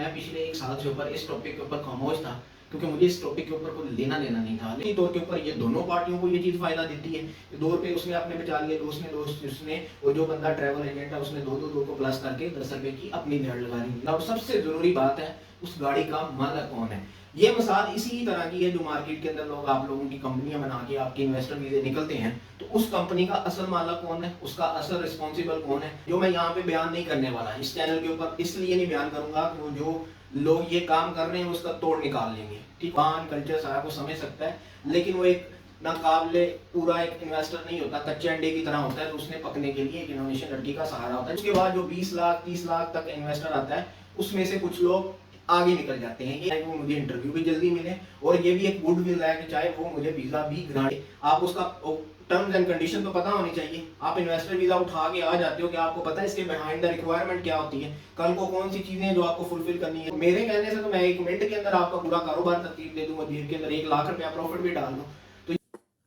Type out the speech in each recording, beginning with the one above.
मैं पिछले 1 साल से ऊपर इस टॉपिक के ऊपर खामोश था, क्योंकि मुझे इस टॉपिक के ऊपर कोई लेना देना नहीं था। लेकिन तौर के ऊपर ये दोनों पार्टियों को ये चीज़ फ़ायदा देती है। 2 रुपए उसने अपने बचा लिए, दोस्त उसने, और जो बंदा ट्रैवल एजेंट है उसने 2 को प्लस करके 10 रुपए की अपनी भेड़ लगा ली। अब सबसे ज़रूरी बात है, उस गाड़ी का मालिक कौन है? ये मिसाल इसी तरह की है जो मार्केट के अंदर लोग आप लोगों की कंपनियां बना के आपके इन्वेस्टर वीज़े निकलते हैं, तो उस कंपनी का असल मालिक कौन है, उसका असल रिस्पॉन्सिबल कौन है, जो मैं यहाँ पे बयान नहीं करने वाला इस चैनल के ऊपर, इसलिए नहीं बयान करूंगा कि वो जो लोग ये काम कर रहे हैं उसका तोड़ निकाल लेंगे। ठीक, पान कल्चर सारा को समझ सकता है, लेकिन वो एक नाकाबिले पूरा एक इन्वेस्टर नहीं होता, कच्चे अंडे की तरह होता है, तो उसने पकने के लिए एक इंडोनेशियन लड़की का सहारा होता है। उसके बाद जो 20 लाख 30 लाख तक इन्वेस्टर आता है, उसमें से कुछ लोग आगे निकल जाते हैं। ये वो मुझे इंटरव्यू भी जल्दी मिले, और ये भी एक गुडविल है कि चाहे वो मुझे वीजा भी ग्रांट, आप उसका टर्म्स एंड कंडीशन तो पता होनी चाहिए। आप इन्वेस्टर वीजा उठा के आ जाते हो कि आपको पता है इसके बिहाइंड द रिक्वायरमेंट क्या होती है, कल को कौन सी चीजें हैं जो आपको फुलफिल करनी है। मेरे कहने से तो मैं 1 मिनट के अंदर आपका पूरा कारोबार तरतीब दे दूंगा, जेब के अंदर 1 लाख रुपया प्रॉफिट भी डाल दूं।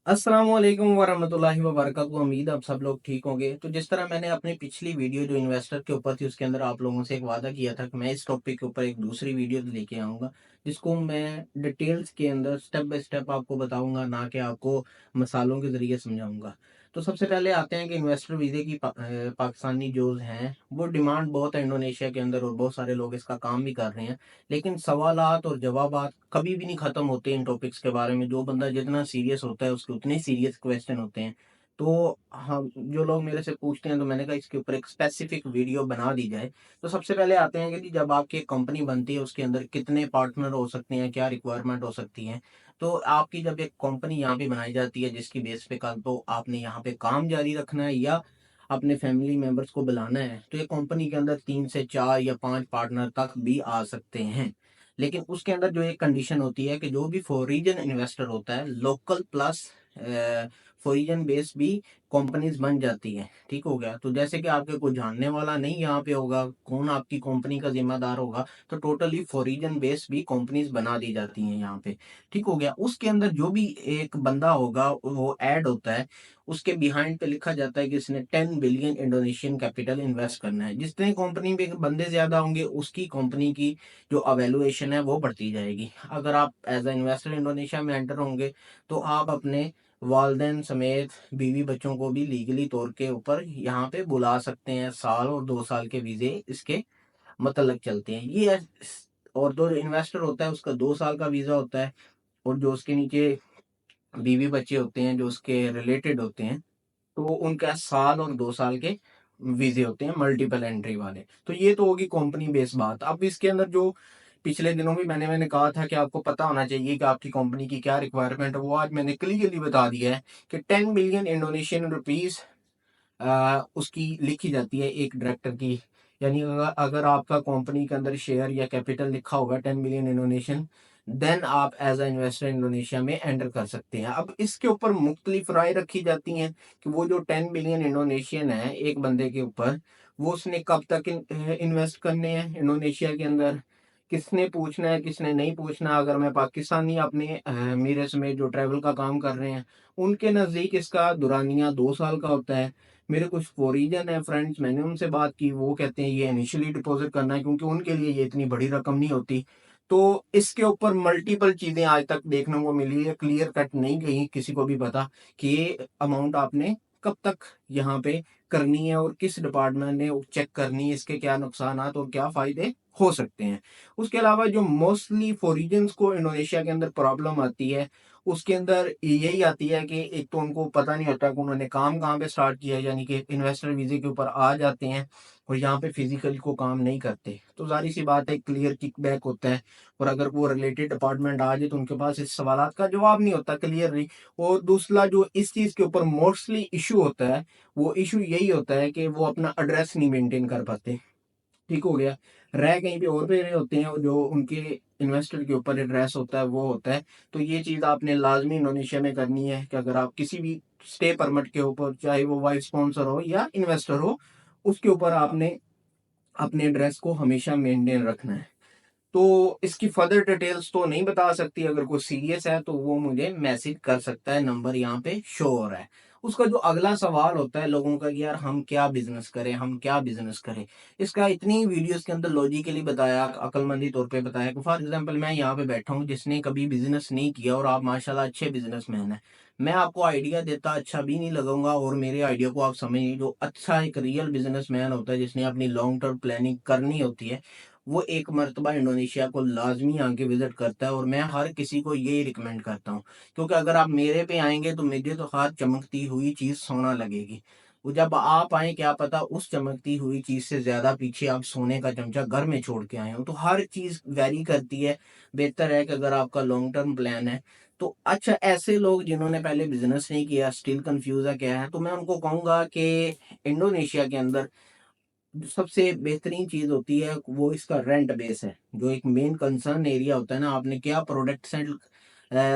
अस्सलाम वालेकुम वरहमतुल्लाहि वबरकातुहू। उम्मीद आप सब लोग ठीक होंगे। तो जिस तरह मैंने अपनी पिछली वीडियो जो इन्वेस्टर के ऊपर थी उसके अंदर आप लोगों से एक वादा किया था कि मैं इस टॉपिक के ऊपर एक दूसरी वीडियो लेके आऊंगा, जिसको मैं डिटेल्स के अंदर स्टेप बाय स्टेप आपको बताऊंगा, ना कि आपको मसालों के जरिए समझाऊंगा। तो सबसे पहले आते हैं कि इन्वेस्टर वीजे की पाकिस्तानी जो हैं वो डिमांड बहुत है इंडोनेशिया के अंदर, और बहुत सारे लोग इसका काम भी कर रहे हैं। लेकिन सवालात और जवाबात कभी भी नहीं खत्म होते इन टॉपिक्स के बारे में। जो बंदा जितना सीरियस होता है उसके उतने सीरियस क्वेश्चन होते हैं। तो हम जो लोग मेरे से पूछते हैं, तो मैंने कहा इसके ऊपर एक स्पेसिफिक वीडियो बना दी जाए। तो सबसे पहले आते हैं कि जी जब आपकी एक कंपनी बनती है उसके अंदर कितने पार्टनर हो सकते हैं, क्या रिक्वायरमेंट हो सकती है। तो आपकी जब एक कंपनी यहाँ पे बनाई जाती है जिसकी बेस पे कल तो आपने यहाँ पे काम जारी रखना है या अपने फैमिली मेंबर्स को बुलाना है, तो ये कंपनी के अंदर 3 से 4 या 5 पार्टनर तक भी आ सकते हैं। लेकिन उसके अंदर जो एक कंडीशन होती है कि जो भी फॉरेन इन्वेस्टर होता है, लोकल प्लस फॉरेन बेस भी कंपनीज बन जाती है। ठीक हो गया। तो जैसे कि आपके कोई जानने वाला नहीं यहाँ पे होगा, कौन आपकी कंपनी का जिम्मेदार होगा, तो टोटली फॉरेन बेस भी कंपनीज बना दी जाती हैं यहाँ पे। ठीक हो गया। उसके अंदर जो भी एक बंदा होगा वो ऐड होता है, उसके बिहाइंड पे लिखा जाता है कि इसने 10 बिलियन इंडोनेशियन कैपिटल इन्वेस्ट करना है। जितने कंपनी पे बंदे ज्यादा होंगे उसकी कंपनी की जो अवेलुएशन है वो बढ़ती जाएगी। अगर आप एज ए इन्वेस्टर इंडोनेशिया में एंटर होंगे, तो आप अपने वालदेन समेत बीवी बच्चों को भी लीगली तौर के ऊपर यहाँ पे बुला सकते हैं। साल और 2 साल के वीजे इसके मतलब चलते हैं ये और जो इन्वेस्टर होता है उसका 2 साल का वीजा होता है, और जो उसके नीचे बीवी बच्चे होते हैं जो उसके रिलेटेड होते हैं, तो उनका साल और 2 साल के वीजे होते हैं मल्टीपल एंट्री वाले। तो ये तो होगी कंपनी बेस बात। अब इसके अंदर जो पिछले दिनों भी मैंने कहा था कि आपको पता होना चाहिए कि आपकी कंपनी की क्या रिक्वायरमेंट है, वो आज मैंने क्लियरली बता दिया है कि 10 बिलियन इंडोनेशियन रुपीज उसकी लिखी जाती है एक डायरेक्टर की। यानी अगर आपका कंपनी के अंदर शेयर या कैपिटल लिखा होगा 10 बिलियन इंडोनेशियन, देन आप एज अ इन्वेस्टर इंडोनेशिया में एंटर कर सकते हैं। अब इसके ऊपर मुख्तलिफ राय रखी जाती हैं कि वो जो 10 बिलियन इंडोनेशियन है एक बंदे के ऊपर, वो उसने कब तक इन्वेस्ट करने हैं इंडोनेशिया के अंदर, किसने पूछना है किसने नहीं पूछना। अगर मैं पाकिस्तानी अपने मेरे समेत जो ट्रैवल का काम कर रहे हैं, उनके नज़दीक इसका दुरानिया 2 साल का होता है। मेरे कुछ फॉरिजन है फ्रेंड्स, मैंने उनसे बात की, वो कहते हैं ये इनिशियली डिपॉजिट करना है क्योंकि उनके लिए ये इतनी बड़ी रकम नहीं होती। तो इसके ऊपर मल्टीपल चीजें आज तक देखने को मिली है, क्लियर कट नहीं कहीं किसी को भी पता कि ये अमाउंट आपने कब तक यहाँ पे करनी है और किस डिपार्टमेंट ने चेक करनी है, इसके क्या नुकसान और क्या फायदे हो सकते हैं। उसके अलावा जो मोस्टली फॉरिजन्स को इंडोनेशिया के अंदर प्रॉब्लम आती है, उसके अंदर यही आती है कि एक तो उनको पता नहीं होता कि उन्होंने काम कहाँ पे स्टार्ट किया है, यानी कि इन्वेस्टर वीजे के ऊपर आ जाते हैं और यहाँ पे फिजिकली को काम नहीं करते, तो जारी सी बात है क्लियर किकबैक होता है। और अगर वो रिलेटेड डिपार्टमेंट आ जाए तो उनके पास इस सवालात का जवाब नहीं होता क्लियरली। और दूसरा जो इस चीज के ऊपर मोस्टली इशू होता है, वो इशू यही होता है कि वो अपना एड्रेस नहीं मेंटेन कर पाते। ठीक हो गया। रह कहीं पे और पे रहे होते हैं, और जो उनके इन्वेस्टर के ऊपर एड्रेस होता है वो होता है। तो ये चीज़ आपने लाजमी इंडोनेशिया में करनी है कि अगर आप किसी भी स्टे परमिट के ऊपर, चाहे वो वाइस स्पॉन्सर हो या इन्वेस्टर हो, उसके ऊपर आपने अपने एड्रेस को हमेशा मेंटेन रखना है। तो इसकी फर्दर डिटेल्स तो नहीं बता सकती, अगर कोई सीरियस है तो वो मुझे मैसेज कर सकता है, नंबर यहाँ पे शो हो रहा है। उसका जो अगला सवाल होता है लोगों का कि यार हम क्या बिजनेस करें, हम क्या बिजनेस करें। इसका इतनी वीडियोस के अंदर लॉजिकली बताया, अक्लमंदी तौर पे बताया कि फॉर एग्जांपल मैं यहाँ पे बैठा हूँ जिसने कभी बिजनेस नहीं किया और आप माशाल्लाह अच्छे बिजनेसमैन हैं। मैं आपको आइडिया देता अच्छा भी नहीं लगूंगा और मेरे आइडिया को आप समझिए, जो अच्छा एक रियल बिजनेसमैन होता है जिसने अपनी लॉन्ग टर्म प्लानिंग करनी होती है, वो एक मर्तबा इंडोनेशिया को लाजमी आके विजिट करता है। और मैं हर किसी को यही रिकमेंड करता हूँ, क्योंकि अगर आप मेरे पे आएंगे तो मुझे तो हर चमकती हुई चीज सोना लगेगी। वो जब आप आए क्या पता उस चमकती हुई चीज से ज्यादा पीछे आप सोने का चमचा घर में छोड़ के आए हो। तो हर चीज वैरी करती है। बेहतर है कि अगर आपका लॉन्ग टर्म प्लान है तो अच्छा, ऐसे लोग जिन्होंने पहले बिजनेस नहीं किया, स्टिल कंफ्यूज है क्या है, तो मैं उनको कहूंगा कि इंडोनेशिया के अंदर जो सबसे बेहतरीन चीज होती है वो इसका रेंट बेस है। जो एक मेन कंसर्न एरिया होता है ना, आपने क्या प्रोडक्ट सेल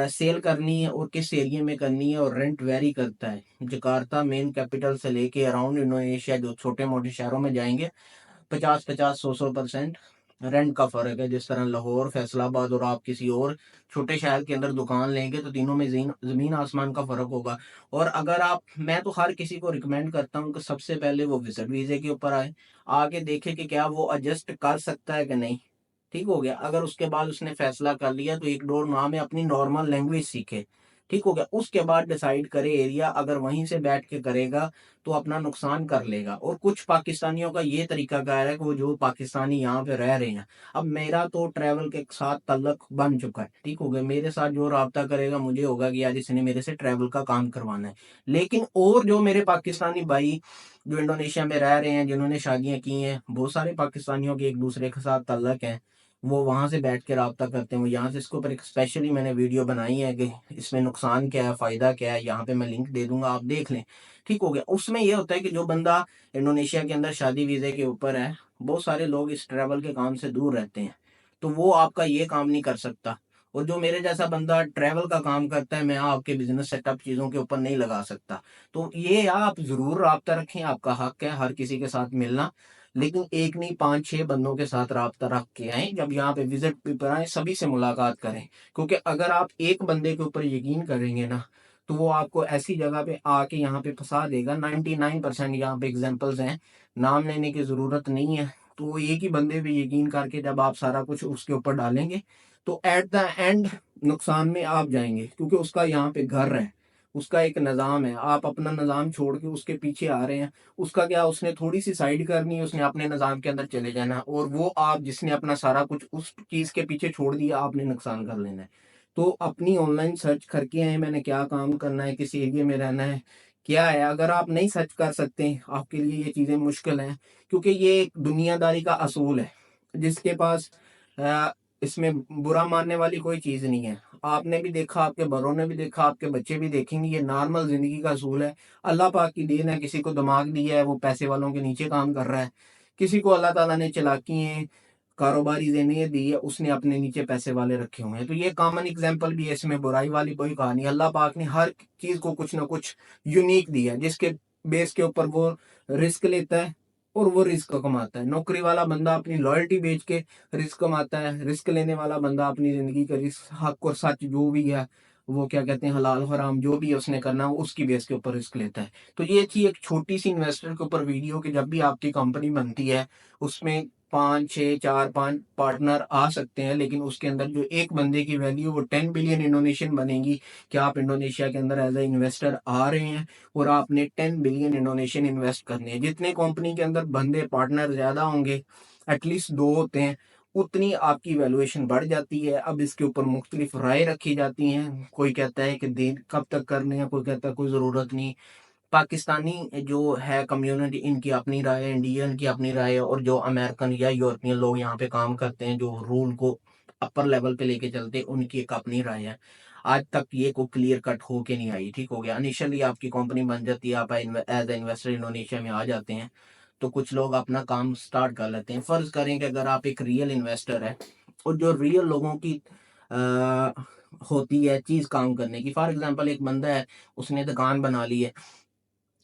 सेल करनी है और किस एरिया में करनी है, और रेंट वेरी करता है। जकार्ता मेन कैपिटल से लेके अराउंड इंडोनेशिया जो छोटे मोटे शहरों में जाएंगे, 50-50 100-100% रेंट का फर्क है। जिस तरह लाहौर, फैसलाबाद और आप किसी और छोटे शहर के अंदर दुकान लेंगे तो तीनों में जमीन आसमान का फर्क होगा। और अगर आप, मैं तो हर किसी को रिकमेंड करता हूँ कि सबसे पहले वो विजिट वीजे के ऊपर आए, आगे देखे कि क्या वो एडजस्ट कर सकता है कि नहीं। ठीक हो गया, अगर उसके बाद उसने फैसला कर लिया तो एक डोर माह में अपनी नॉर्मल लैंग्वेज सीखे। ठीक हो गया, उसके बाद डिसाइड करे एरिया। अगर वहीं से बैठ के करेगा तो अपना नुकसान कर लेगा। और कुछ पाकिस्तानियों का ये तरीका कार है कि वो जो पाकिस्तानी यहाँ पे रह रहे हैं, अब मेरा तो ट्रैवल के साथ तल्लक बन चुका है। ठीक हो गया, मेरे साथ जो राब्ता करेगा मुझे होगा कि यार इसने मेरे से ट्रैवल का काम करवाना है। लेकिन और जो मेरे पाकिस्तानी भाई जो इंडोनेशिया में रह रहे हैं, जिन्होंने शादियां की हैं, बहुत सारे पाकिस्तानियों के एक दूसरे के साथ तल्लक है, वो वहां से बैठ के राब्ता करते हैं। वो यहाँ से, इसके ऊपर एक स्पेशली मैंने वीडियो बनाई है कि इसमें नुकसान क्या है, फायदा क्या है, यहाँ पे मैं लिंक दे दूंगा, आप देख लें। ठीक हो गया, उसमें यह होता है कि जो बंदा इंडोनेशिया के अंदर शादी वीजे के ऊपर है, बहुत सारे लोग इस ट्रैवल के काम से दूर रहते हैं, तो वो आपका ये काम नहीं कर सकता। और जो मेरे जैसा बंदा ट्रैवल का काम करता है, मैं आपके बिजनेस सेटअप चीजों के ऊपर नहीं लगा सकता। तो ये आप जरूर राब्ता रखें, आपका हक है हर किसी के साथ मिलना, लेकिन एक नहीं 5-6 बंदों के साथ राब्ता रख के आए। जब यहाँ पे विजिट पे आए सभी से मुलाकात करें, क्योंकि अगर आप एक बंदे के ऊपर यकीन करेंगे ना, तो वो आपको ऐसी जगह पे आके यहाँ पे फंसा देगा। 99% यहाँ पे एग्जाम्पल्स हैं, नाम लेने की जरूरत नहीं है। तो वो एक ही बंदे पे यकीन करके जब आप सारा कुछ उसके ऊपर डालेंगे तो एट द एंड नुकसान में आप जाएंगे, क्योंकि उसका यहाँ पे घर है, उसका एक निज़ाम है। आप अपना निज़ाम छोड़ के उसके पीछे आ रहे हैं। उसका क्या, उसने थोड़ी सी साइड करनी है, उसने अपने निज़ाम के अंदर चले जाना है, और वो आप जिसने अपना सारा कुछ उस चीज़ के पीछे छोड़ दिया, आपने नुकसान कर लेना है। तो अपनी ऑनलाइन सर्च करके आए, मैंने क्या काम करना है, किस एरिया में रहना है, क्या है। अगर आप नहीं सर्च कर सकते, आपके लिए ये चीज़ें मुश्किल हैं, क्योंकि ये एक दुनियादारी का असूल है जिसके पास इसमें बुरा मानने वाली कोई चीज़ नहीं है। आपने भी देखा, आपके बड़ों ने भी देखा, आपके बच्चे भी देखेंगे, ये नॉर्मल जिंदगी का असूल है। अल्लाह पाक की देन है, किसी को दिमाग दिया है वो पैसे वालों के नीचे काम कर रहा है, किसी को अल्लाह ताला ने चालाकी है, कारोबारी देने दी है, उसने अपने नीचे पैसे वाले रखे हुए हैं। तो ये कॉमन एग्जांपल भी है, इसमें बुराई वाली कोई कहानी। अल्लाह पाक ने हर चीज को कुछ ना कुछ यूनिक दिया है, जिसके बेस के ऊपर वो रिस्क लेता है और वो रिस्क कमाता है। नौकरी वाला बंदा अपनी लॉयल्टी बेच के रिस्क कमाता है, रिस्क लेने वाला बंदा अपनी जिंदगी का रिस्क, हक और सच जो भी है, वो क्या कहते हैं, हलाल हराम जो भी है उसने करना, वो उसकी बेस के ऊपर रिस्क लेता है। तो ये थी एक छोटी सी इन्वेस्टर के ऊपर वीडियो कि जब भी आपकी कंपनी बनती है उसमें 5-6 4-5 पार्टनर आ सकते हैं, लेकिन उसके अंदर जो एक बंदे की वैल्यू वो 10 बिलियन इंडोनेशियन बनेगी। कि आप इंडोनेशिया के अंदर एज ए इन्वेस्टर आ रहे हैं और आपने 10 बिलियन इंडोनेशियन इन्वेस्ट करने हैं। जितने कंपनी के अंदर बंदे पार्टनर ज्यादा होंगे, एटलीस्ट 2 होते हैं, उतनी आपकी वैल्यूएशन बढ़ जाती है। अब इसके ऊपर मुख्तलिफ राय रखी जाती हैं, कोई कहता है कि दिन कब तक करने हैं, कोई कहता है कोई ज़रूरत नहीं। पाकिस्तानी जो है कम्युनिटी, इनकी अपनी राय है, इंडियन की अपनी राय है, और जो अमेरिकन या यूरोपियन लोग यहाँ पे काम करते हैं, जो रूल को अपर लेवल पे लेके चलते हैं, उनकी एक अपनी राय है। आज तक ये को क्लियर कट होके नहीं आई। ठीक हो गया, इनिशियली आपकी कंपनी बन जाती है, आप एज ए इन्वेस्टर इंडोनेशिया में आ जाते हैं, तो कुछ लोग अपना काम स्टार्ट कर लेते हैं। फर्ज करें कि अगर आप एक रियल इन्वेस्टर है, और जो रियल लोगों की आ, होती है चीज काम करने की, फॉर एग्जांपल एक बंदा है, उसने दुकान बना ली है,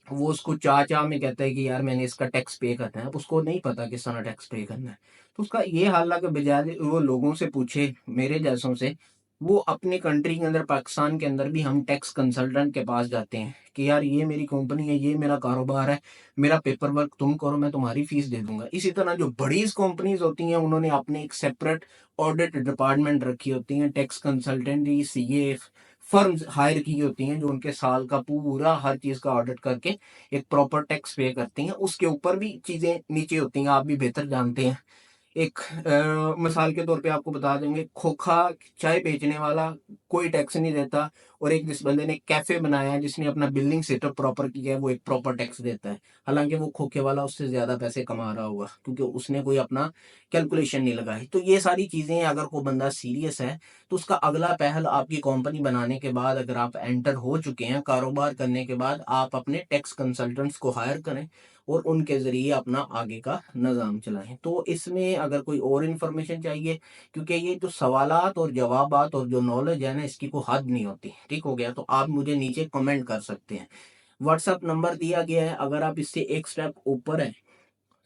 वो उसको चाह में कहता है कि यार मैंने इसका टैक्स पे करना है, अब उसको नहीं पता किस तरह टैक्स पे करना है। तो उसका ये हाल है कि बजाय वो लोगों से पूछे, मेरे जैसों से, वो अपने कंट्री के अंदर, पाकिस्तान के अंदर भी हम टैक्स कंसल्टेंट के पास जाते हैं कि यार ये मेरी कंपनी है, ये मेरा कारोबार है, मेरा पेपर वर्क तुम करो, मैं तुम्हारी फीस दे दूंगा। इसी तरह जो बड़ी कंपनीज होती हैं उन्होंने अपने एक सेपरेट ऑडिट डिपार्टमेंट रखी होती हैं, tax consultant, CA firms hire की होती हैं जो उनके साल का पूरा हर चीज का ऑडिट करके एक प्रॉपर टैक्स पे करती हैं। उसके ऊपर भी चीजें नीचे होती हैं, आप भी बेहतर जानते हैं। एक मिसाल के तौर पे आपको बता देंगे, खोखा चाय बेचने वाला कोई टैक्स नहीं देता, और एक जिस बंदे ने कैफे बनाया है, जिसने अपना बिल्डिंग सेटअप प्रॉपर किया है, वो एक प्रॉपर टैक्स देता है। हालांकि वो खोखे वाला उससे ज्यादा पैसे कमा रहा होगा क्योंकि उसने कोई अपना कैलकुलेशन नहीं लगाई। तो ये सारी चीजें, अगर कोई बंदा सीरियस है तो उसका अगला पहल, आपकी कंपनी बनाने के बाद अगर आप एंटर हो चुके हैं कारोबार करने के बाद, आप अपने टैक्स कंसल्टेंट्स को हायर करें और उनके ज़रिए अपना आगे का निज़ाम चलाएँ। तो इसमें अगर कोई और इन्फॉर्मेशन चाहिए, क्योंकि ये जो सवालात और जवाबात और जो नॉलेज है ना, इसकी कोई हद नहीं होती। ठीक हो गया? तो आप मुझे नीचे कमेंट कर सकते हैं। व्हाट्सएप नंबर दिया गया है, अगर आप इससे एक स्टेप ऊपर हैं,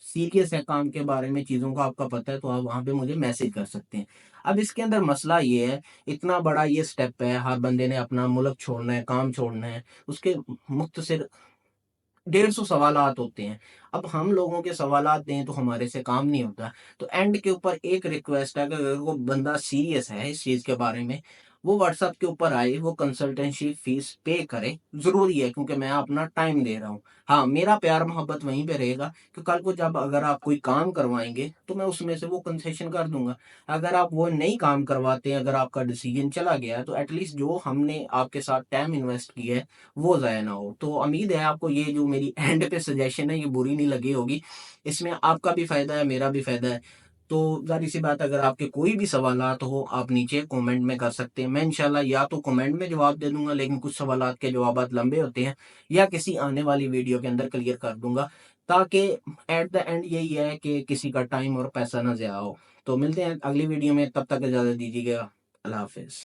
सीरियस है काम के बारे में, चीज़ों का आपका पता है, तो आप वहाँ पे मुझे मैसेज कर सकते हैं। अब इसके अंदर मसला ये है, इतना बड़ा ये स्टेप है, हर बंदे ने अपना मुल्क छोड़ना है, काम छोड़ना है, उसके मुख्तसर 150 सवालात होते हैं। अब हम लोगों के सवालात दें तो हमारे से काम नहीं होता। तो एंड के ऊपर एक रिक्वेस्ट है कि अगर वो बंदा सीरियस है इस चीज़ के बारे में, वो व्हाट्सएप के ऊपर आए, वो कंसल्टेंसी फीस पे करे। ज़रूरी है क्योंकि मैं अपना टाइम दे रहा हूँ। हाँ, मेरा प्यार मोहब्बत वहीं पे रहेगा कि कल को जब अगर आप कोई काम करवाएँगे तो मैं उसमें से वो कंसेशन कर दूँगा। अगर आप वो नहीं काम करवाते, अगर आपका डिसीजन चला गया है, तो एटलीस्ट जो हमने आपके साथ टाइम इन्वेस्ट किया है वो ज़ाया ना हो। तो उम्मीद है आपको ये जो मेरी एंड पे सजेशन है ये बुरी नहीं लगी होगी। इसमें आपका भी फ़ायदा है, मेरा भी फ़ायदा है। तो ज़ाहिर-सी बात है, अगर आपके कोई भी सवालात हो, आप नीचे कमेंट में कर सकते हैं। मैं इंशाल्लाह या तो कमेंट में जवाब दे दूँगा, लेकिन कुछ सवालात के जवाबात लंबे होते हैं, या किसी आने वाली वीडियो के अंदर क्लियर कर दूँगा, ताकि एट द एंड यही है कि किसी का टाइम और पैसा ना ज़ाया हो। तो मिलते हैं अगली वीडियो में, तब तक इजाज़त दीजिएगा। अल्लाह हाफ़िज़।